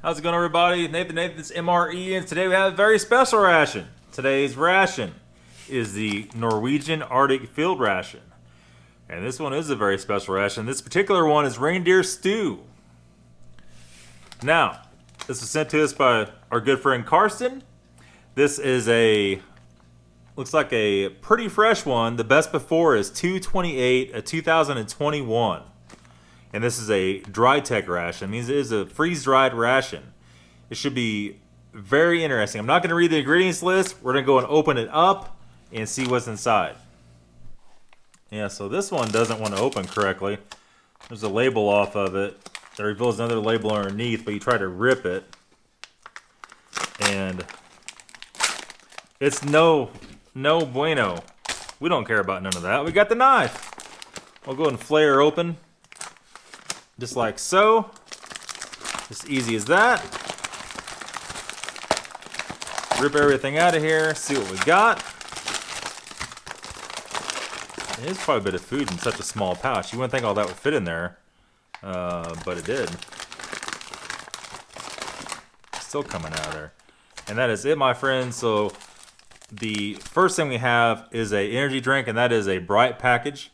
How's it going, everybody? Nathan's MRE, and today we have a very special ration. Today's ration is the Norwegian Arctic Field Ration. And this one is a very special ration. This particular one is reindeer stew. Now, this was sent to us by our good friend Karsten. This is looks like a pretty fresh one. The best before is 2/28 of 2021. And this is a dry tech ration. It means it is a freeze-dried ration. It should be very interesting. I'm not going to read the ingredients list. We're going to go and open it up and see what's inside. Yeah, so this one doesn't want to open correctly. There's a label off of it that reveals another label underneath, but you try to rip it. And it's no bueno. We don't care about none of that. We got the knife. I'll go and flay her open. Just like so. Just easy as that. Rip everything out of here. See what we got. It is quite a bit of food in such a small pouch. You wouldn't think all that would fit in there. But it did. Still coming out of there. And that is it, my friends. So the first thing we have is a energy drink, and that is a bright package.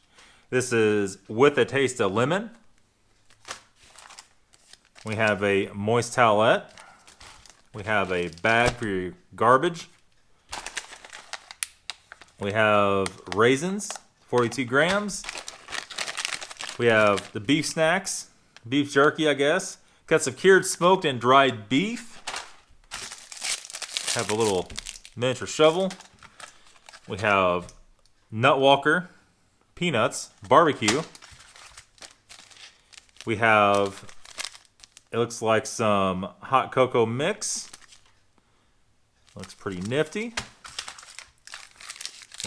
This is with a taste of lemon. We have a moist towelette. We have a bag for your garbage. We have raisins, 42 grams. We have the beef snacks, beef jerky, I guess. Got some cured, smoked, and dried beef. Have a little miniature shovel. We have Nut Walker, peanuts, barbecue. We have, it looks like some hot cocoa mix. Looks pretty nifty.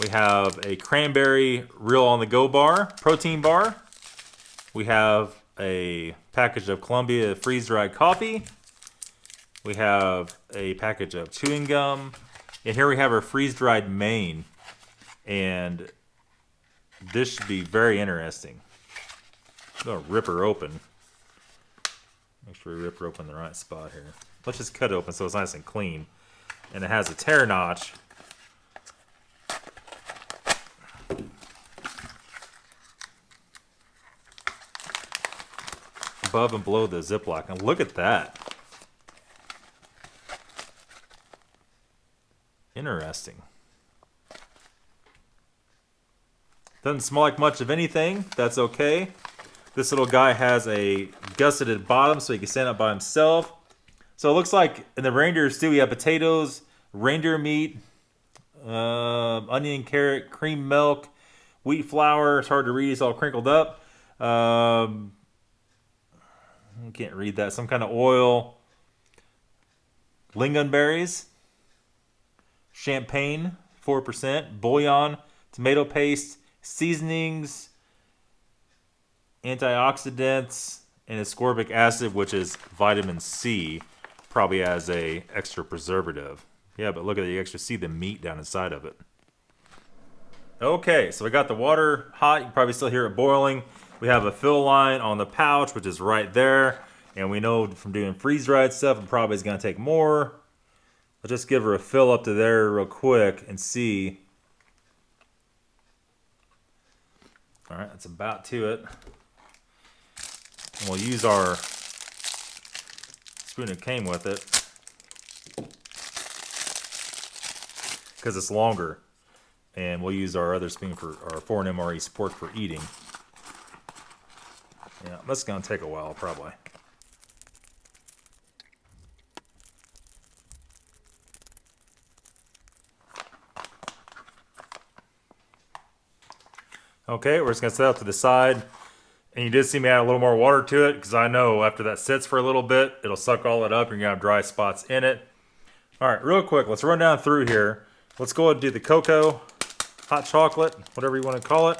We have a cranberry real on the go bar, protein bar. We have a package of Columbia freeze-dried coffee. We have a package of chewing gum. And here we have our freeze-dried main. And this should be very interesting. I'm going to rip her open. Make sure we rip her open in the right spot here. Let's just cut it open so it's nice and clean. And it has a tear notch. Above and below the Ziploc. And look at that. Interesting. Doesn't smell like much of anything. That's okay. This little guy has a gusseted bottom so he can stand up by himself. So it looks like in the reindeer stew, you have potatoes, reindeer meat, onion, carrot, cream milk, wheat flour. It's hard to read. It's all crinkled up. I can't read that. Some kind of oil. Lingonberries. Champagne, 4%. Bouillon, tomato paste, seasonings, antioxidants, and ascorbic acid, which is vitamin C, probably as a extra preservative. Yeah, but look at it, you actually see the meat down inside of it. Okay, so we got the water hot. You can probably still hear it boiling. We have a fill line on the pouch, which is right there. And we know from doing freeze-dried stuff, it probably is going to take more. I'll just give her a fill up to there real quick and see. All right, that's about to it. And we'll use our spoon that came with it because it's longer. And we'll use our other spoon for our foreign MRE support for eating. Yeah, that's going to take a while probably. Okay, we're just going to set it up to the side. And you did see me add a little more water to it because I know after that sits for a little bit, it'll suck all it up and you're going to have dry spots in it. All right, real quick, let's run down through here. Let's go ahead and do the cocoa, hot chocolate, whatever you want to call it.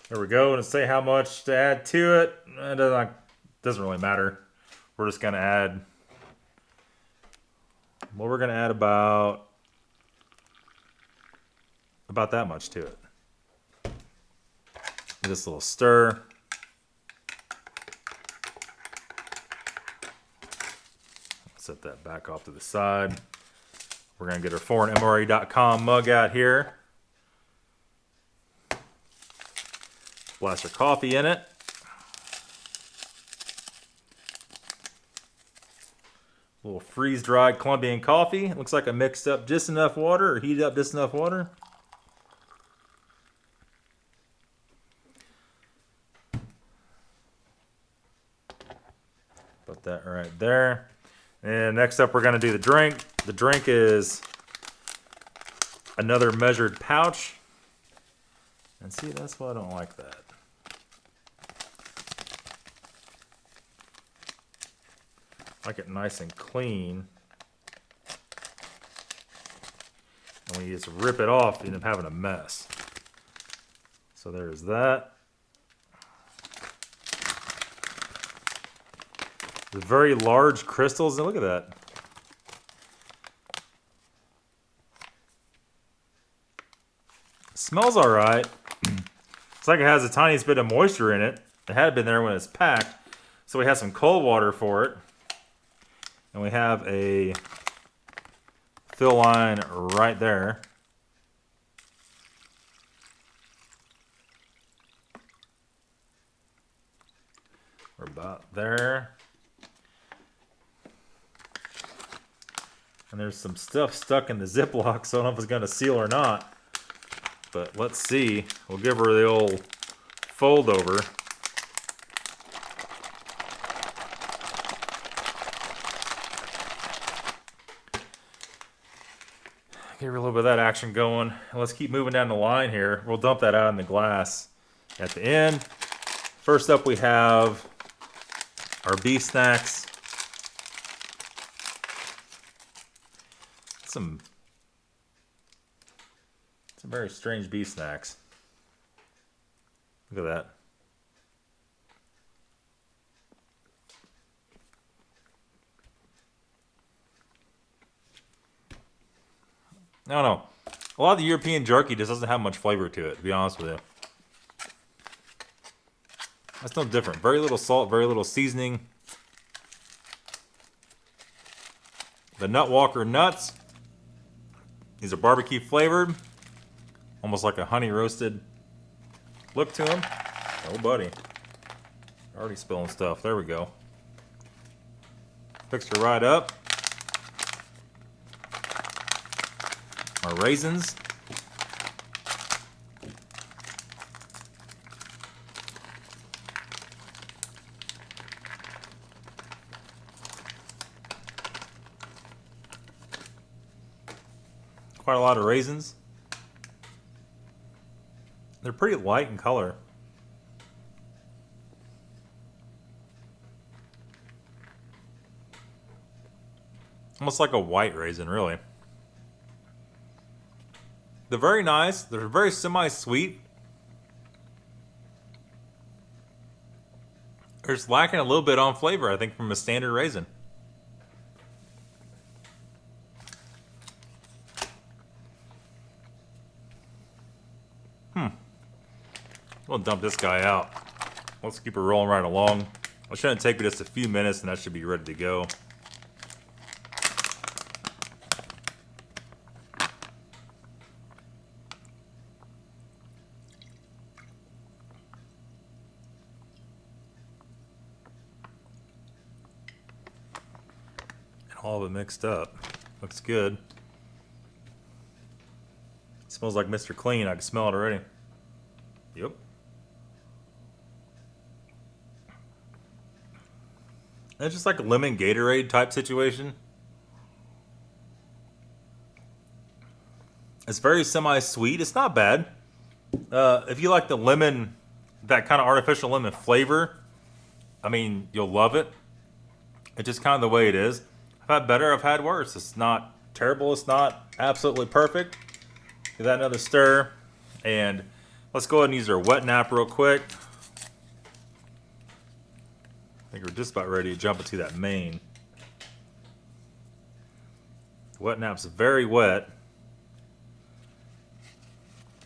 There we go. And say how much to add to it. It doesn't really matter. We're just going to add... Well, we're going to add about that much to it. This little stir. Set that back off to the side. We're going to get our foreignmre.com mug out here. Blast our coffee in it. A little freeze-dried Colombian coffee. It looks like I mixed up just enough water, or heated up just enough water. Put that right there. And next up, we're going to do the drink. The drink is another measured pouch. And see, that's why I don't like that. I like it nice and clean. And when you just rip it off, you end up having a mess. So there's that. The very large crystals, and look at that. Smells all right. It's like it has the tiniest bit of moisture in it. It had been there when it's packed. So we have some cold water for it. And we have a fill line right there. We're about there. And there's some stuff stuck in the Ziploc, so I don't know if it's going to seal or not. But let's see. We'll give her the old fold over. Get a little bit of that action going. And let's keep moving down the line here. We'll dump that out in the glass at the end. First up, we have our beef snacks. Some very strange beef snacks. Look at that. I don't know. A lot of the European jerky just doesn't have much flavor to it, to be honest with you. That's no different. Very little salt, very little seasoning. The Nut Walker nuts. These are barbecue flavored. Almost like a honey roasted look to them. Oh, buddy. Already spilling stuff. There we go. Fixed her right up. Our raisins. Quite a lot of raisins. They're pretty light in color. Almost like a white raisin, really. They're very nice. They're very semi-sweet. They're just lacking a little bit on flavor, I think, from a standard raisin. We'll dump this guy out. Let's keep it rolling right along. It shouldn't take me just a few minutes and that should be ready to go. And all of it mixed up. Looks good. It smells like Mr. Clean. I can smell it already. Yep. It's just like a lemon Gatorade type situation. It's very semi-sweet. It's not bad. If you like the lemon, that kind of artificial lemon flavor, I mean, you'll love it. It's just kind of the way it is. I've had better, I've had worse. It's not terrible. It's not absolutely perfect. Give that another stir. And let's go ahead and use our wet nap real quick. I think we're just about ready to jump into that main. The wet nap's very wet.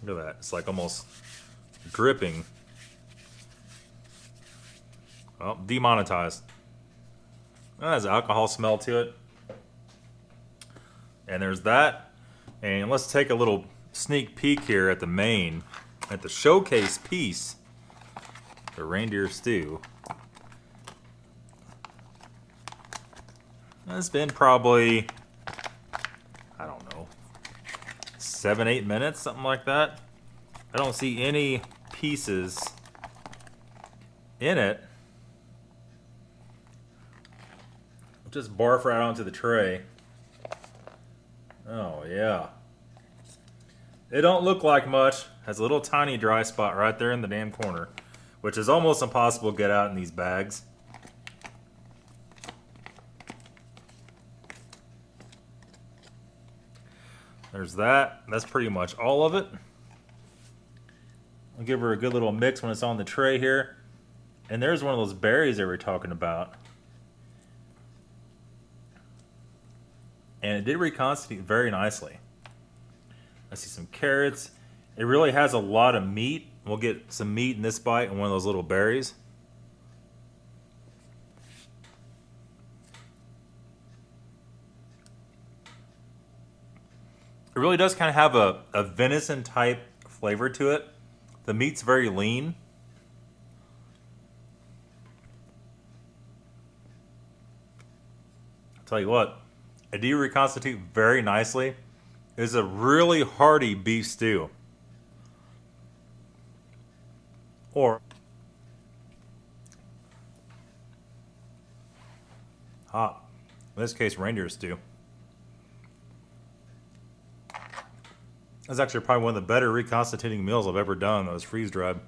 Look at that. It's like almost dripping. Well, demonetized. It has alcohol smell to it. And there's that. And let's take a little sneak peek here at the main, at the showcase piece, the reindeer stew. It's been probably, I don't know, 7-8 minutes, something like that. I don't see any pieces in it. Just barf right onto the tray. Oh yeah. It don't look like much. Has a little tiny dry spot right there in the damn corner, which is almost impossible to get out in these bags. There's that. That's pretty much all of it. I'll give her a good little mix when it's on the tray here. And there's one of those berries that we were talking about. And it did reconstitute very nicely. I see some carrots. It really has a lot of meat. We'll get some meat in this bite and one of those little berries. It really does kind of have a venison type flavor to it. The meat's very lean. I'll tell you what, it do reconstitute very nicely. It's a really hearty beef stew. Or hot. In this case, reindeer stew. That's actually probably one of the better reconstituting meals I've ever done that was freeze-dried.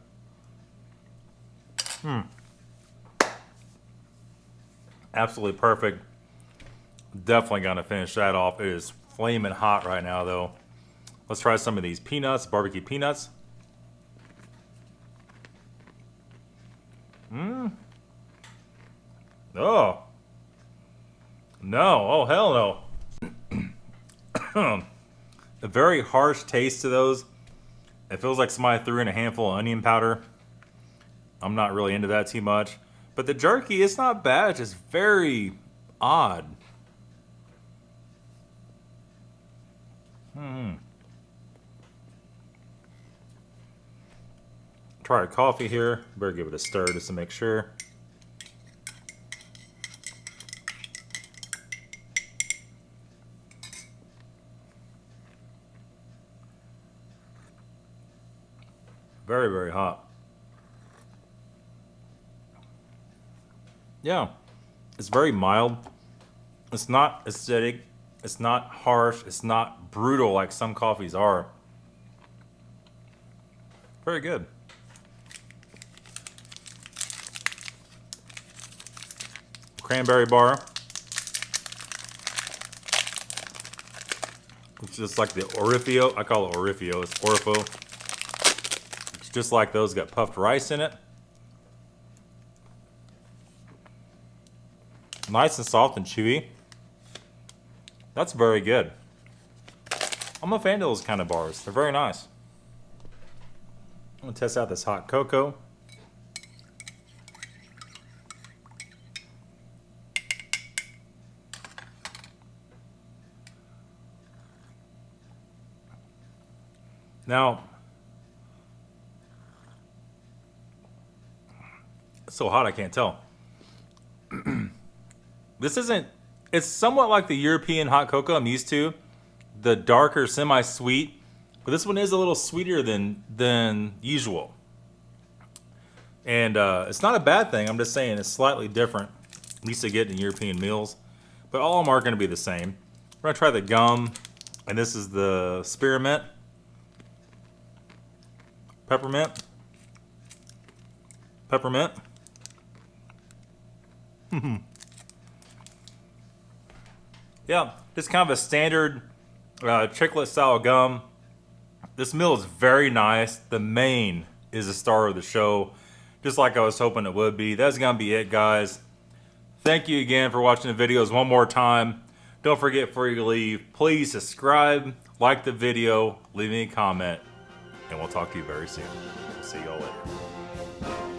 Absolutely perfect. Definitely gonna finish that off. It is flaming hot right now, though. Let's try some of these peanuts, barbecue peanuts. Oh. No. Oh, hell no. A very harsh taste to those. It feels like somebody threw in a handful of onion powder. I'm not really into that too much. But the jerky, it's not bad. It's just very odd. Try our coffee here. Better give it a stir just to make sure. Very, very hot. Yeah, it's very mild. It's not acidic. It's not harsh. It's not brutal like some coffees are. Very good. Cranberry Bar. It's just like the Orifio. I call it Orifio. It's Orifo. Just like those, got puffed rice in it. Nice and soft and chewy. That's very good. I'm a fan of those kind of bars. They're very nice. I'm gonna test out this hot cocoa. Now, it's so hot I can't tell. This isn't, it's somewhat like the European hot cocoa I'm used to. The darker, semi-sweet. But this one is a little sweeter than usual. And it's not a bad thing. I'm just saying it's slightly different. At least to get in European meals. But all of them are going to be the same. We're going to try the gum. And this is the spearmint. Peppermint. Peppermint. Yeah, just kind of a standard chiclet style gum. This meal is very nice. The main is the star of the show, just like I was hoping it would be. That's gonna be it, guys. Thank you again for watching the videos one more time. Don't forget before you leave, please subscribe, like the video, leave me a comment, and we'll talk to you very soon. See y'all later.